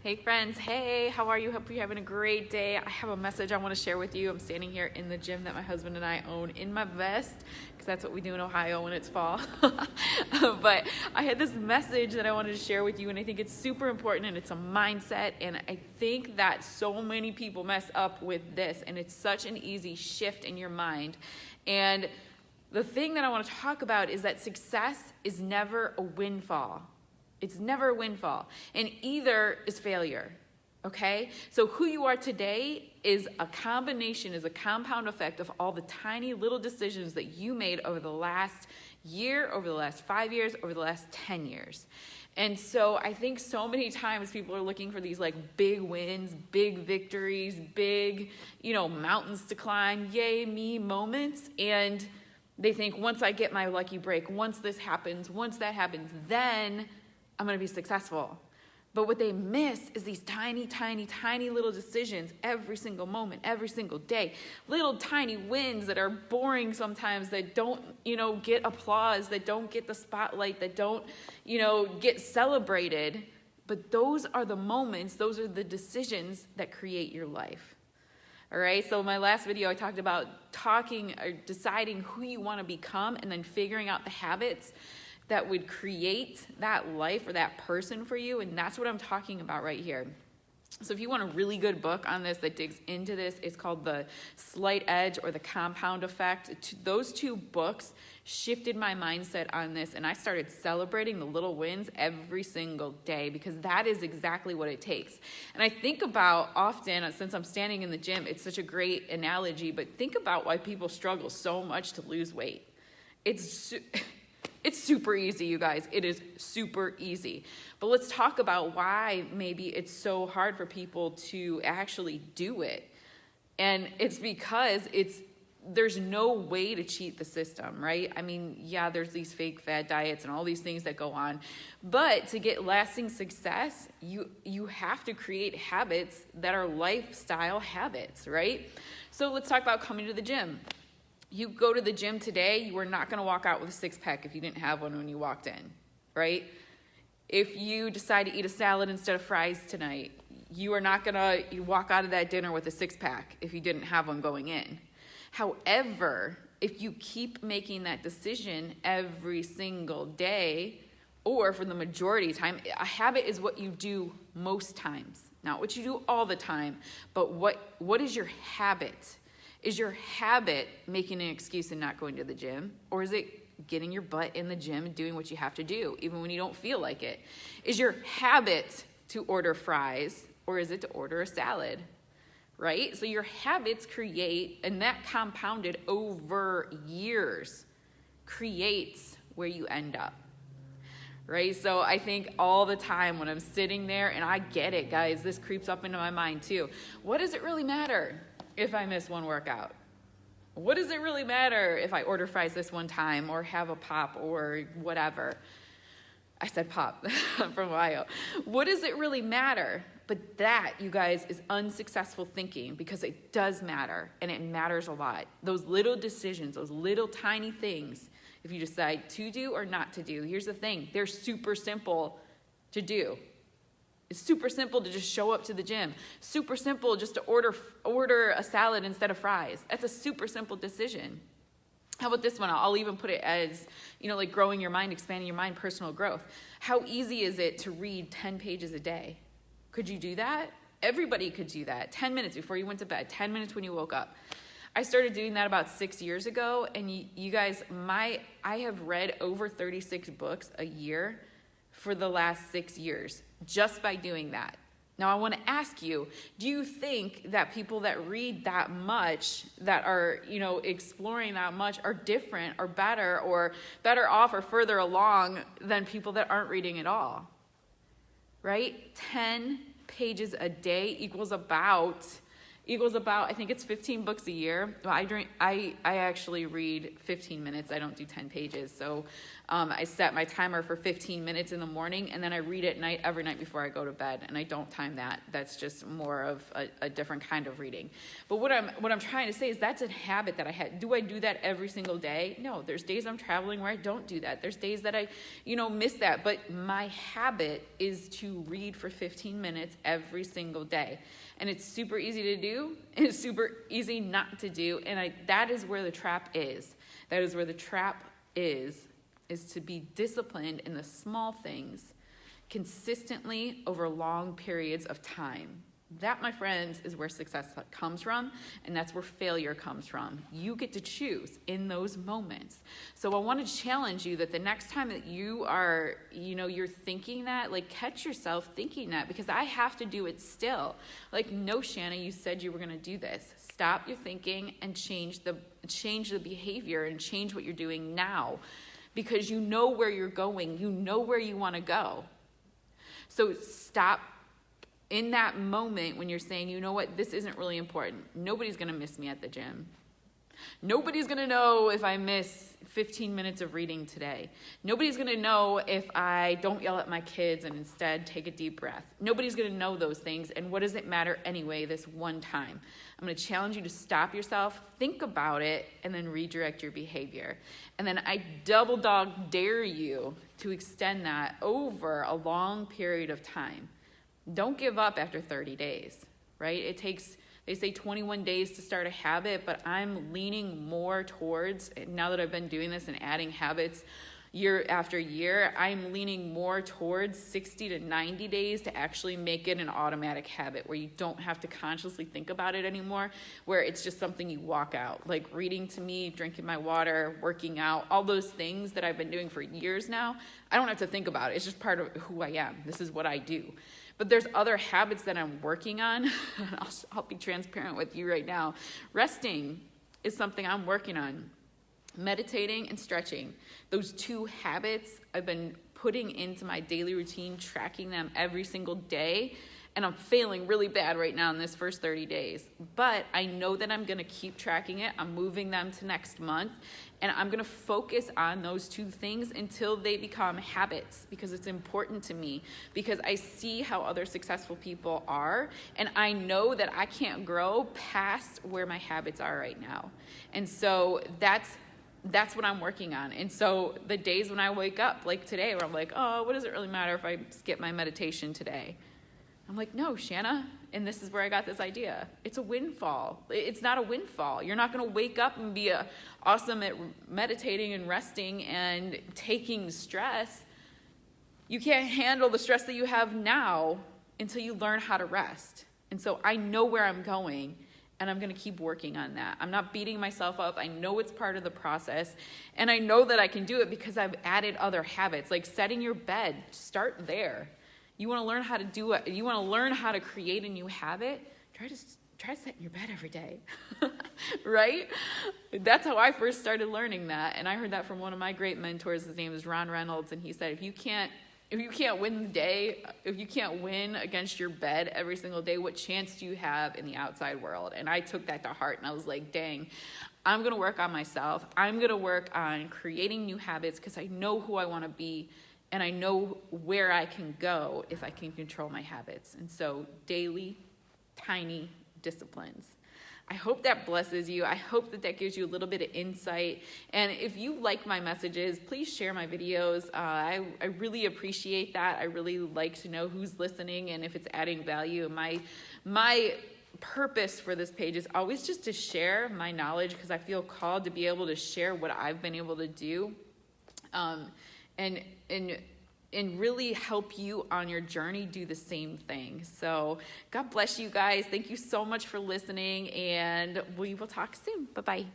Hey friends, hey, how are you? Hope you're having a great day. I have a message I want to share with you. I'm standing here in the gym that my husband and I own in my vest, because that's what we do in Ohio when it's fall. But I had this message that I wanted to share with you, and I think it's super important, and it's a mindset, and I think that so many people mess up with this, and it's such an easy shift in your mind. And the thing that I want to talk about is that success is never a windfall. It's never a windfall, and either is failure, okay? So who you are today is a combination, is a compound effect of all the tiny little decisions that you made over the last year, over the last 5 years, over the last 10 years. And so I think so many times people are looking for these like big wins, big victories, big, mountains to climb, yay me moments, and they think once I get my lucky break, once this happens, once that happens, then I'm going to be successful. But what they miss is these tiny, tiny, tiny little decisions every single moment, every single day. Little tiny wins that are boring sometimes, that don't, get applause, that don't get the spotlight, that don't, get celebrated. But those are the moments, those are the decisions that create your life. All right, so in my last video, I talked about deciding who you want to become and then figuring out the habits that would create that life or that person for you, and that's what I'm talking about right here. So if you want a really good book on this that digs into this, it's called The Slight Edge or The Compound Effect. Those two books shifted my mindset on this, and I started celebrating the little wins every single day, because that is exactly what it takes. And I think about often, since I'm standing in the gym, it's such a great analogy, but think about why people struggle so much to lose weight. It's super easy, you guys. It is super easy. But let's talk about why maybe it's so hard for people to actually do it. And it's because there's no way to cheat the system, right? I mean, yeah, there's these fake fad diets and all these things that go on. But to get lasting success, you have to create habits that are lifestyle habits, right? So let's talk about coming to the gym. You go to the gym today, you are not going to walk out with a six-pack if you didn't have one when you walked in, right? If you decide to eat a salad instead of fries tonight, you are not going to walk out of that dinner with a six-pack if you didn't have one going in. However, if you keep making that decision every single day, or for the majority of the time, a habit is what you do most times, not what you do all the time, but what is your habit? Is your habit making an excuse and not going to the gym? Or is it getting your butt in the gym and doing what you have to do, even when you don't feel like it? Is your habit to order fries, or is it to order a salad? Right? So your habits create, and that compounded over years creates where you end up. Right? So I think all the time when I'm sitting there, and I get it, guys, this creeps up into my mind too. What does it really matter if I miss one workout? What does it really matter if I order fries this one time or have a pop or whatever? I said pop. I'm from Ohio. What does it really matter? But that, you guys, is unsuccessful thinking, because it does matter, and it matters a lot. Those little decisions, those little tiny things, if you decide to do or not to do, here's the thing, they're super simple to do. It's super simple to just show up to the gym. Super simple just to order a salad instead of fries. That's a super simple decision. How about this one? I'll even put it as, like growing your mind, expanding your mind, personal growth. How easy is it to read 10 pages a day? Could you do that? Everybody could do that. 10 minutes before you went to bed, 10 minutes when you woke up. I started doing that about 6 years ago, and you guys, I have read over 36 books a year for the last 6 years, just by doing that. Now, I want to ask you, do you think that people that read that much, that are, exploring that much, are different or better off or further along than people that aren't reading at all? Right? 10 pages a day equals about, equals about, I think it's 15 books a year. Well, I actually read 15 minutes. I don't do 10 pages. So I set my timer for 15 minutes in the morning, and then I read at night every night before I go to bed. And I don't time that. That's just more of a different kind of reading. But what I'm trying to say is that's a habit that I had. Do I do that every single day? No. There's days I'm traveling where I don't do that. There's days that I, miss that. But my habit is to read for 15 minutes every single day. And it's super easy to do, and it's super easy not to do, and that is where the trap is. That is where the trap is to be disciplined in the small things consistently over long periods of time. That, my friends, is where success comes from, and that's where failure comes from. You get to choose in those moments. So I want to challenge you that the next time that you are, you're thinking that, catch yourself thinking that, because I have to do it still. No, Shanna, you said you were going to do this. Stop your thinking and change the behavior and change what you're doing now, because you know where you're going. You know where you want to go. So stop. In that moment when you're saying, you know what, this isn't really important. Nobody's going to miss me at the gym. Nobody's going to know if I miss 15 minutes of reading today. Nobody's going to know if I don't yell at my kids and instead take a deep breath. Nobody's going to know those things. And what does it matter anyway this one time? I'm going to challenge you to stop yourself, think about it, and then redirect your behavior. And then I double dog dare you to extend that over a long period of time. Don't give up after 30 days, right? They say 21 days to start a habit, but I'm leaning more towards, now that I've been doing this and adding habits year after year, I'm leaning more towards 60 to 90 days to actually make it an automatic habit where you don't have to consciously think about it anymore, where it's just something you walk out. Like reading to me, drinking my water, working out, all those things that I've been doing for years now, I don't have to think about it. It's just part of who I am. This is what I do. But there's other habits that I'm working on. I'll be transparent with you right now. Resting is something I'm working on. Meditating and stretching. Those two habits I've been putting into my daily routine, tracking them every single day. And I'm failing really bad right now in this first 30 days. But I know that I'm going to keep tracking it. I'm moving them to next month. And I'm going to focus on those two things until they become habits, because it's important to me, because I see how other successful people are. And I know that I can't grow past where my habits are right now. And so that's what I'm working on. And so the days when I wake up, like today, where I'm like, oh, what does it really matter if I skip my meditation today? I'm like, no, Shanna, and this is where I got this idea. It's a windfall. It's not a windfall. You're not going to wake up and be awesome at meditating and resting and taking stress. You can't handle the stress that you have now until you learn how to rest. And so I know where I'm going, and I'm going to keep working on that. I'm not beating myself up. I know it's part of the process, and I know that I can do it because I've added other habits, like setting your bed. Start there. You want to learn how to do it. You want to learn how to create a new habit. Try setting your bed every day, right? That's how I first started learning that, and I heard that from one of my great mentors. His name is Ron Reynolds, and he said, if you can't win the day, if you can't win against your bed every single day, what chance do you have in the outside world? And I took that to heart, and I was like, dang, I'm going to work on myself. I'm going to work on creating new habits because I know who I want to be. And I know where I can go if I can control my habits. And so daily, tiny disciplines. I hope that blesses you. I hope that gives you a little bit of insight. And if you like my messages, please share my videos. I really appreciate that. I really like to know who's listening and if it's adding value. My purpose for this page is always just to share my knowledge, because I feel called to be able to share what I've been able to do. And really help you on your journey do the same thing. So God bless you guys. Thank you so much for listening, and we will talk soon. Bye-bye.